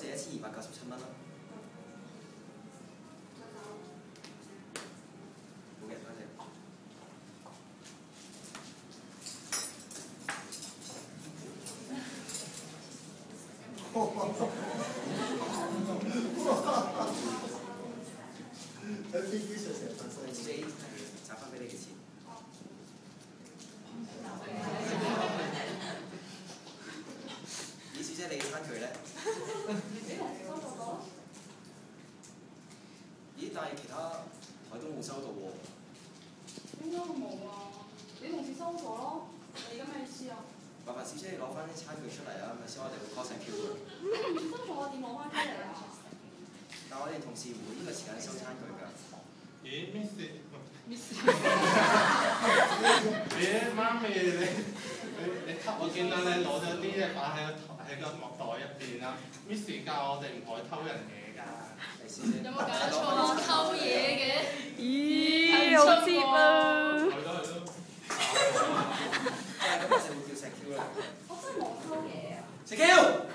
謝1297蚊啦。好嘅，多謝。喺飛機上成日發生。自己賺翻俾你嘅錢。咦，小姐你嘅餐具咧？咦，但係其他台都冇收到喎。應該冇啊，你同事收咗咯，你而家咩意思啊？麻煩小姐你攞翻啲餐具出嚟啊，咪先我哋會 call 聲 Q 佢。你同事收咗我點攞翻出嚟啊？但我哋同事會呢個時間收餐具㗎。咦 ，Miss？ 咦，媽咪你給我見到你攞咗啲嘢擺喺個幕袋入邊啦。Miss 教我哋唔可以偷人嘢㗎。有冇搞錯啊？偷嘢嘅？咦，好接啊！係咯。咁我哋會叫石 Q 啦。我真係冇偷嘢啊！石 Q。